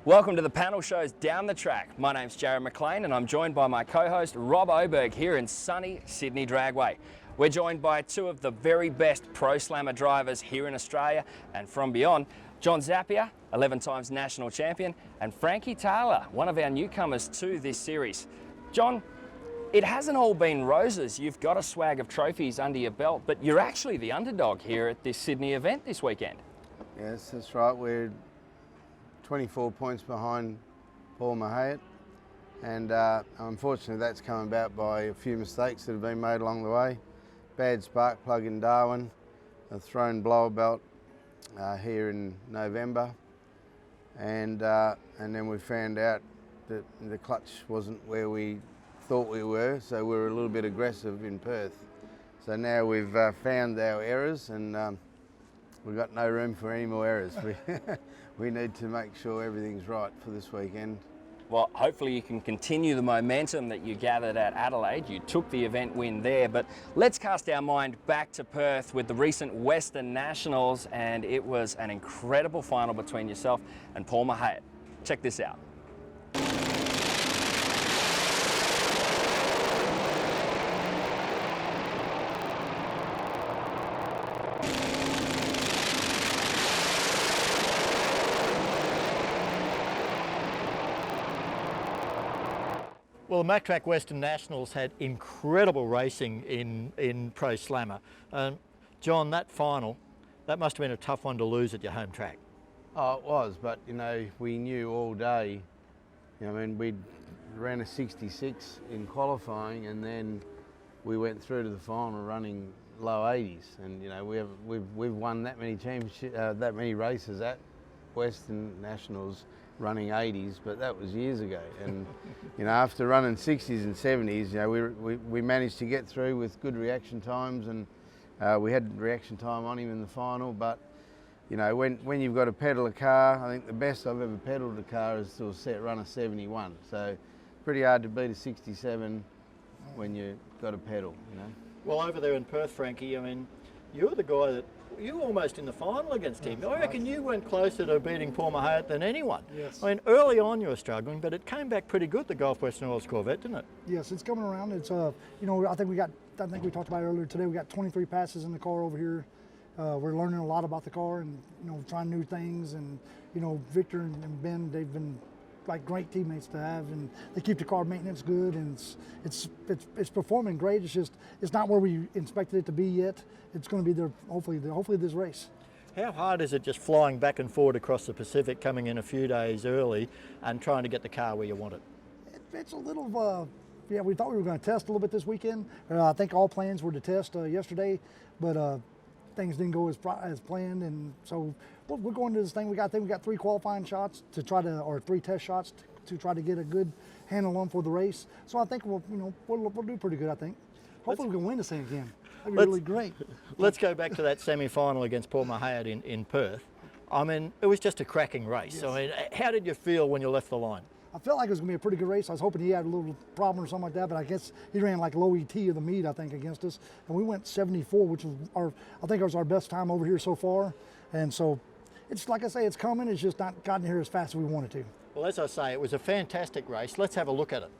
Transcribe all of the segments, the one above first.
Welcome to the panel shows Down the Track. My name's Jared McLean and I'm joined by my co-host Rob Oberg here in sunny Sydney Dragway. We're joined by two of the very best Pro Slammer drivers here in Australia and from beyond. John Zappia, 11 times national champion, and Frankie Taylor, one of our newcomers to this series. John, it hasn't all been roses. You've got a swag of trophies under your belt, but you're actually the underdog here at this Sydney event this weekend. Yes, that's right. We're 24 points behind Paul Mahayat, and unfortunately that's come about by a few mistakes that have been made along the way. Bad spark plug in Darwin, a thrown blower belt here in November, and then we found out that the clutch wasn't where we thought we were, so we were a little bit aggressive in Perth. So now we've found our errors, and we've got no room for any more errors. We need to make sure everything's right for this weekend. Well, hopefully you can continue the momentum that you gathered at Adelaide. You took the event win there, but let's cast our mind back to Perth with the recent Western Nationals, and it was an incredible final between yourself and Paul Mahayat. Check this out. Well, the Mactrack Western Nationals had incredible racing in Pro Slammer. John, that final, that must have been a tough one to lose at your home track. Oh, it was, but you know, we knew all day, I mean, we ran a 66 in qualifying, and then we went through to the final running low 80s, and you know, we've won that many that many races at Western Nationals running 80s, but that was years ago. And you know, after running 60s and 70s, you know, we managed to get through with good reaction times, and we had reaction time on him in the final. But you know, when you've got to pedal a car, I think the best I've ever pedalled a car is to run a 71. So pretty hard to beat a 67 when you've got to pedal, you know. Well, over there in Perth, Frankie, I mean, you're the guy that you were almost in the final against him. I reckon you went closer to beating Paul Mahayat than anyone. Yes. I mean, early on you were struggling, but it came back pretty good, the Gulf Western Oils Corvette, didn't it? Yes, it's coming around. It's you know, I think we talked about it earlier today. We got 23 passes in the car over here. We're learning a lot about the car and you know, trying new things. And you know, Victor and Ben, they've been like great teammates to have, and they keep the car maintenance good, and it's performing great. It's just it's not where we expected it to be yet. It's going to be there hopefully this race. How hard is it just flying back and forward across the Pacific, coming in a few days early and trying to get the car where you want it? It's a little, yeah, we thought we were going to test a little bit this weekend. I think all plans were to test yesterday, but things didn't go as planned, and so we're going to this thing. I think we got 3 qualifying shots to try to, or 3 test shots to try to get a good handle on for the race. So I think we'll do pretty good. I think. Hopefully we can win this thing again. That'd be really great. Let's go back to that semi-final against Paul Mahayat in Perth. I mean, it was just a cracking race. Yes. I mean, how did you feel when you left the line? I felt like it was going to be a pretty good race. I was hoping he had a little problem or something like that, but I guess he ran like low ET of the meet, I think, against us. And we went 74, which was I think it was our best time over here so far. And so it's like I say, it's coming. It's just not gotten here as fast as we wanted to. Well, as I say, it was a fantastic race. Let's have a look at it.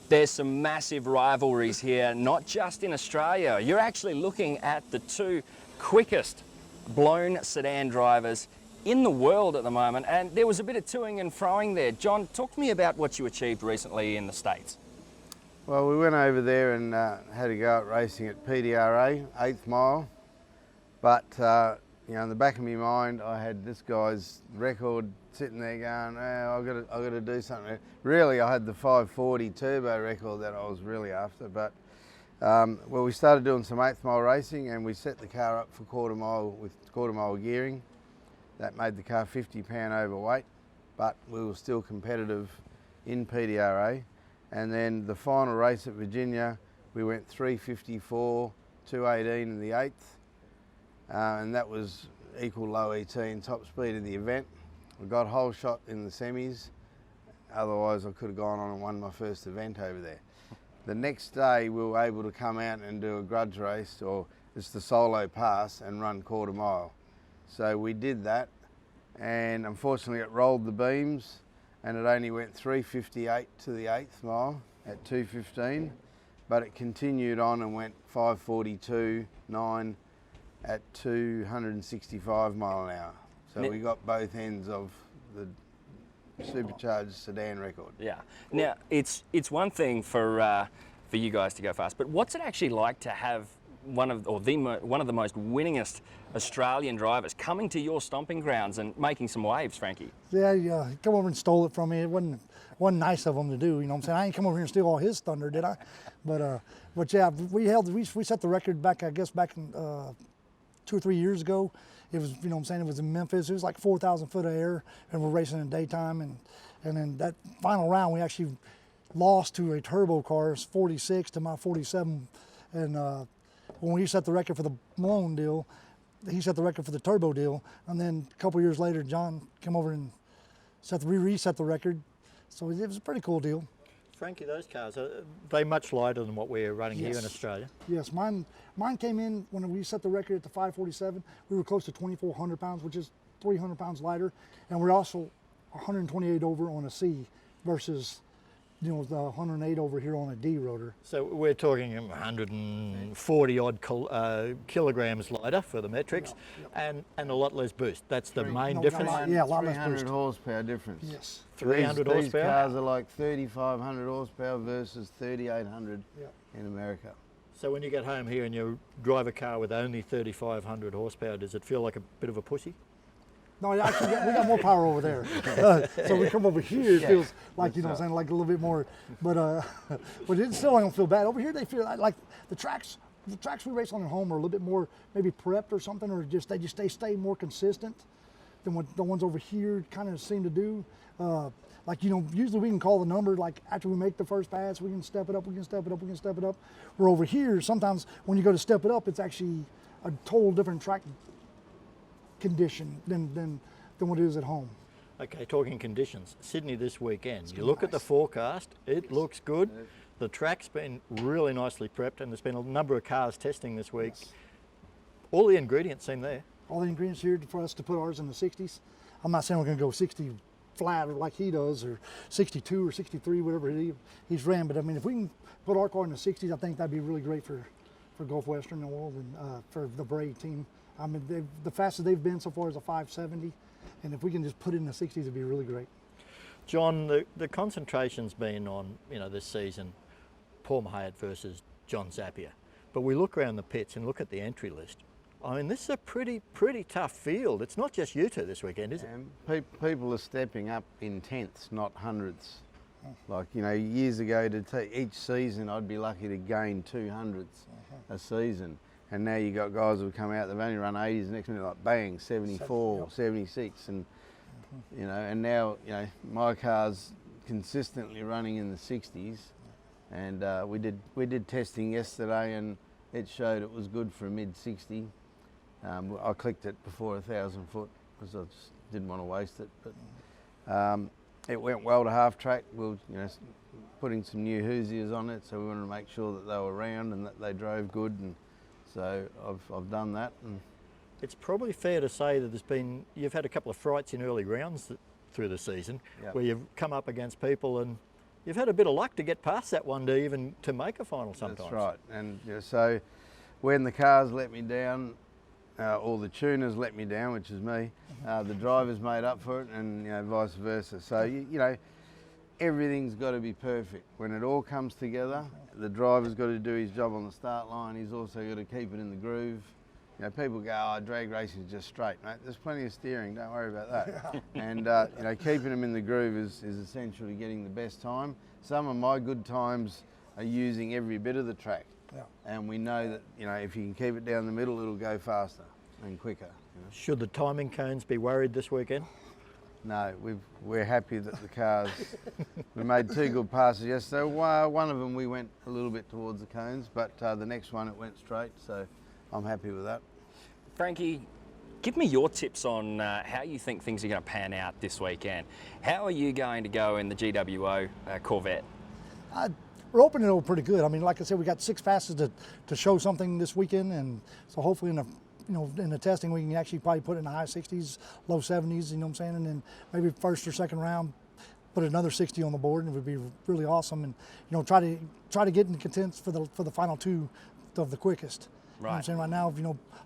There's some massive rivalries here, not just in Australia. You're actually looking at the 2 quickest blown sedan drivers in the world at the moment, and there was a bit of toing and froing there. John, talk to me about what you achieved recently in the States. Well, we went over there and had a go at racing at PDRA, 8th mile, but you know, in the back of my mind, I had this guy's record sitting there going, oh, I've got to do something. Really, I had the 540 turbo record that I was really after, but well, we started doing some 8th mile racing, and we set the car up for quarter mile gearing. That made the car 50 pound overweight, but we were still competitive in PDRA. And then the final race at Virginia, we went 354, 218 in the 8th, and that was equal low ET and top speed in the event. We got whole shot in the semis, otherwise I could have gone on and won my first event over there. The next day we were able to come out and do a grudge race, or it's the solo pass, and run quarter mile. So we did that, and unfortunately it rolled the beams and it only went 3:58 to the 8th mile at 2:15, but it continued on and went 5:42.9 at 265 mile an hour. So we got both ends of the supercharged sedan record. Yeah. Now it's one thing for you guys to go fast, but what's it actually like to have one of the most winningest Australian drivers coming to your stomping grounds and making some waves, Frankie? Yeah, he come over and stole it from me. It wasn't nice of him to do. You know what I'm saying? I ain't come over here and steal all his thunder, did I? But yeah, we set the record back, I guess, back in 2 or 3 years ago. It was, you know what I'm saying, it was in Memphis. It was like 4,000 foot of air, and we're racing in daytime. And then that final round, we actually lost to a turbo car, 46 to my 47. And when we set the record for the Malone deal, he set the record for the turbo deal. And then a couple years later, John came over and reset the record. So it was a pretty cool deal. Frankie, those cars, are they much lighter than what we're running here in Australia? Yes, mine came in when we set the record at the 547. We were close to 2,400 pounds, which is 300 pounds lighter. And we're also 128 over on a C versus, you know, the 108 over here on a D rotor. So we're talking 140 odd kilograms lighter for the metrics, and a lot less boost. That's the main difference. Yeah, a lot less 300 boost. horsepower difference. Yes. 300 These horsepower. cars are like 3,500 horsepower versus 3,800 in America. So when you get home here and you drive a car with only 3,500 horsepower, does it feel like a bit of a pussy? No, actually, we got more power over there. So we come over here, it feels like, you know what I'm saying, like a little bit more, but it still don't feel bad. Over here, they feel like the tracks we race on at home are a little bit more maybe prepped or something, or they stay more consistent than what the ones over here kind of seem to do. Like, you know, usually we can call the number, like after we make the first pass, we can step it up, we can step it up, we can step it up. Where over here, sometimes when you go to step it up, it's actually a total different track condition than what it is at home. Okay, talking conditions, Sydney this weekend. You look at the forecast, it looks good. The track's been really nicely prepped, and there's been a number of cars testing this week. Yes. All the ingredients seem there. All the ingredients here for us to put ours in the 60s. I'm not saying we're going to go 60 flat or like he does, or 62 or 63, whatever he's ran, but I mean, if we can put our car in the 60s, I think that'd be really great for Gulf Western Oil and for the Bray team. I mean, the fastest they've been so far is a 570, and if we can just put it in the 60s, it'd be really great. John, the concentration's been on, you know, this season, Paul Mahayat versus John Zappia, but we look around the pits and look at the entry list. I mean, this is a pretty tough field. It's not just you two this weekend, is it? People are stepping up in tenths, not hundredths. Like, you know, years ago, each season I'd be lucky to gain 200ths a season. And now you got guys who come out, they've only run 80s, the next minute like bang, 74, 76, and you know, and now, you know, my car's consistently running in the 60s, and we did testing yesterday, and it showed it was good for a mid 60. I clicked it before 1,000 foot because I just didn't want to waste it, but it went well to half track. We'll, you know, putting some new Hoosiers on it, so we wanted to make sure that they were round and that they drove good, and so I've done that. And it's probably fair to say that you've had a couple of frights in early rounds through the season, where you've come up against people and you've had a bit of luck to get past that one to even to make a final sometimes. That's right, and you know, so when the cars let me down, or the tuners let me down, which is me, the drivers made up for it, and you know, vice versa. So you know, everything's got to be perfect. When it all comes together, the driver's got to do his job on the start line. He's also got to keep it in the groove. You know, people go, "Oh, drag racing is just straight, mate." There's plenty of steering. Don't worry about that. And you know, keeping them in the groove is essential to getting the best time. Some of my good times are using every bit of the track, and we know that, you know, if you can keep it down the middle, it'll go faster and quicker. You know? Should the timing cones be worried this weekend? No, we're happy that the cars, we made 2 good passes yesterday. One of them we went a little bit towards the cones, but the next one it went straight, so I'm happy with that. Frankie, give me your tips on how you think things are going to pan out this weekend. How are you going to go in the GWO Corvette? we're opening it up pretty good. I mean, like I said, we got 6 passes to show something this weekend, and so hopefully in the testing we can actually probably put it in the high 60s, low 70s. You know what I'm saying? And then maybe first or second round, put another 60 on the board, and it would be really awesome. And try to get in contents for the final 2 of the quickest. You know what I'm saying? Right now,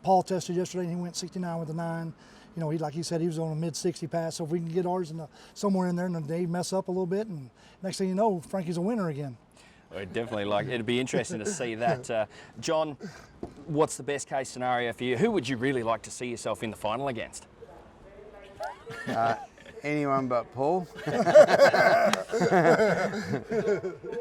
Paul tested yesterday and he went 69 with a 9. Like he said, he was on a mid-60 pass. So if we can get ours somewhere in there and they mess up a little bit, and next thing you know, Frankie's a winner again. I'd definitely it'd be interesting to see that. John, what's the best case scenario for you? Who would you really like to see yourself in the final against? Anyone but Paul.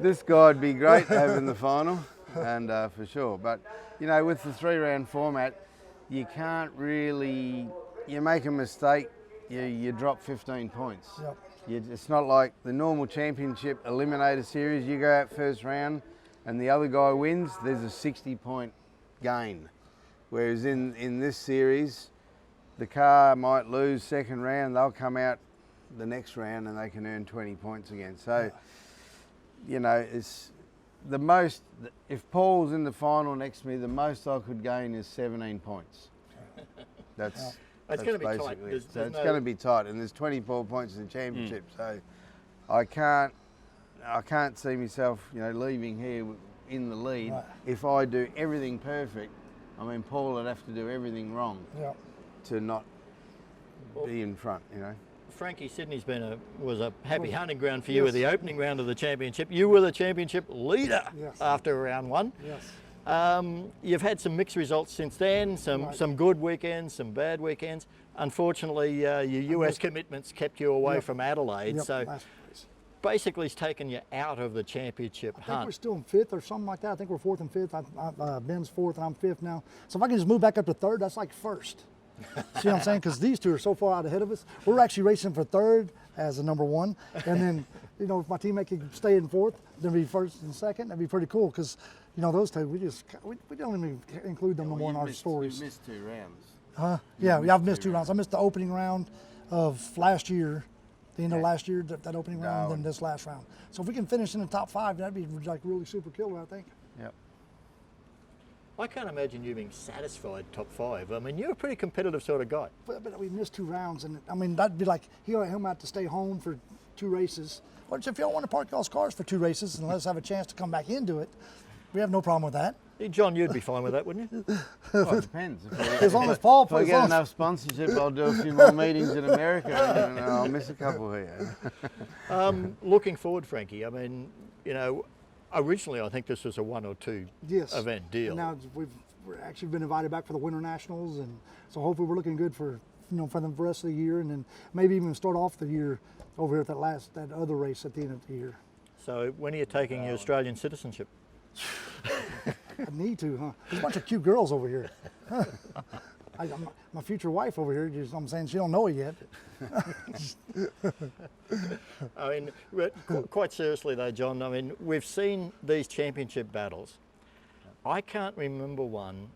This guy'd be great to have in the final, and for sure. But with the 3-round format, you can't really. You make a mistake, you drop 15 points. Yep. It's not like the normal championship eliminator series. You go out first round, and the other guy wins. There's a 60-point gain, whereas in this series, the car might lose second round. They'll come out the next round and they can earn 20 points again. So, it's the most. If Paul's in the final next to me, the most I could gain is 17 points. That's going to be tight. It's going to be tight, and there's 24 points in the championship. So, I can't see myself, leaving here in the lead. Right. If I do everything perfect, Paul would have to do everything wrong to not be in front. Frankie, Sydney's was a happy hunting ground for you with the opening round of the championship. You were the championship leader after round 1. Yes. You've had some mixed results since then, some good weekends, some bad weekends. Unfortunately, your US commitments kept you away from Adelaide, so basically it's taken you out of the championship I think hunt. we're still in 5th or something like that. I think we're 4th and 5th. Ben's 4th and I'm 5th now. So if I can just move back up to 3rd, that's like 1st. See what I'm saying? Because these 2 are so far out ahead of us. We're actually racing for 3rd as a number 1. And then, if my teammate could stay in 4th, then be 1st and 2nd. That'd be pretty cool because, those 2, we don't even include them no more in our stories. You missed 2 rounds. Yeah, I've missed 2 rounds. I missed the opening round of last year, the end of last year, that opening round, and then this last round. So if we can finish in the top 5, that'd be like really super killer, I think. Yep. I can't imagine you being satisfied top 5. You're a pretty competitive sort of guy. But we missed 2 rounds, and that'd be like him out to stay home for 2 races. Well, if y'all want to park y'all's cars for 2 races and let us have a chance to come back into it, we have no problem with that. Hey, John, you'd be fine with that, wouldn't you? Well, it depends. As long as Paul if I get enough sponsorship, I'll do a few more meetings in America, and I'll miss a couple here. Looking forward, Frankie, originally I think this was a 1 or 2 event deal. Now we've actually been invited back for the Winter Nationals, and so hopefully we're looking good for for the rest of the year, and then maybe even start off the year over here at that other race at the end of the year. So when are you taking your Australian citizenship? I need to, huh? There's a bunch of cute girls over here. My future wife over here, I'm saying she don't know it yet. Quite seriously though, John, we've seen these championship battles. I can't remember one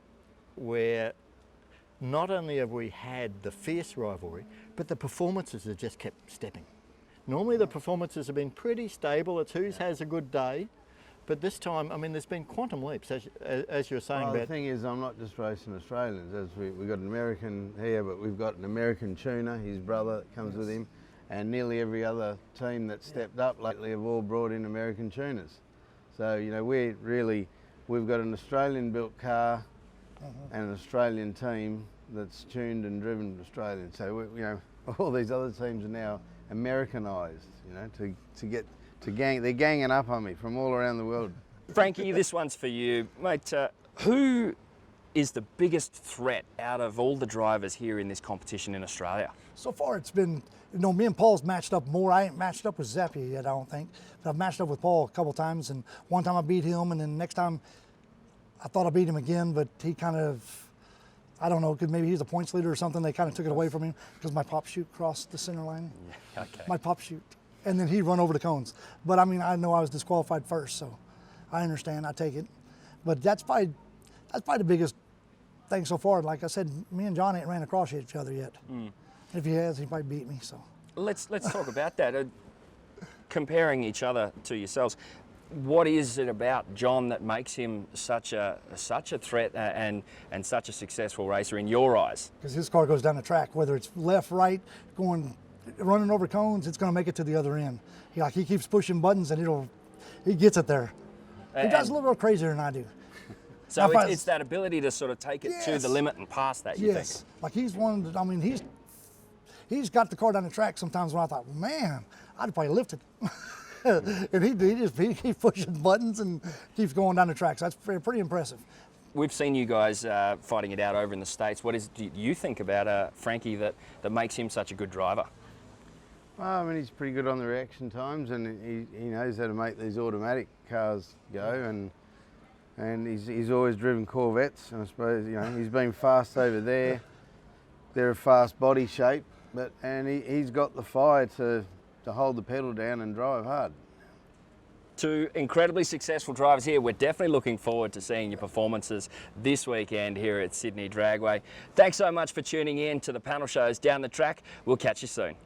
where not only have we had the fierce rivalry, but the performances have just kept stepping. Normally the performances have been pretty stable. It's who has a good day. But this time, there's been quantum leaps, as you're saying. Well, the thing is, I'm not just racing Australians. We've got an American here, but we've got an American tuner, his brother that comes with him, and nearly every other team that stepped up lately have all brought in American tuners. So, we've got an Australian-built car and an Australian team that's tuned and driven Australian. So, all these other teams are now Americanised, they're ganging up on me from all around the world. Frankie, this one's for you. Mate, who is the biggest threat out of all the drivers here in this competition in Australia? So far it's been, me and Paul's matched up more. I ain't matched up with Zappia yet, I don't think. But I've matched up with Paul a couple times, and one time I beat him, and then next time I thought I beat him again, but he kind of, I don't know, because maybe he's a points leader or something. They kind of took it away from him because my pop chute crossed the center line. Yeah, okay. My pop chute. And then he'd run over the cones. But I know I was disqualified first, so I understand, I take it. But that's probably the biggest thing so far. Like I said, me and John ain't ran across each other yet. If he has, he might beat me, so. Let's talk about that. Comparing each other to yourselves, What is it about John that makes him such a threat and such a successful racer in your eyes? Because his car goes down the track, whether it's left, right, running over cones, it's going to make it to the other end. He keeps pushing buttons and he gets it there. He does a little bit crazier than I do. So it's that ability to sort of take it to the limit and past that, you think? Like he's one that, I mean, he's got the car down the track sometimes when I thought, man, I'd probably lift it. And he keeps pushing buttons and keeps going down the track. So that's pretty impressive. We've seen you guys fighting it out over in the States. What do you think about Frankie that makes him such a good driver? Well, I mean, he's pretty good on the reaction times, and he knows how to make these automatic cars go, and he's always driven Corvettes, and I suppose, you know, he's been fast over there. They're a fast body shape, and he's got the fire to hold the pedal down and drive hard. Two incredibly successful drivers here. We're definitely looking forward to seeing your performances this weekend here at Sydney Dragway. Thanks so much for tuning in to the panel shows down the track. We'll catch you soon.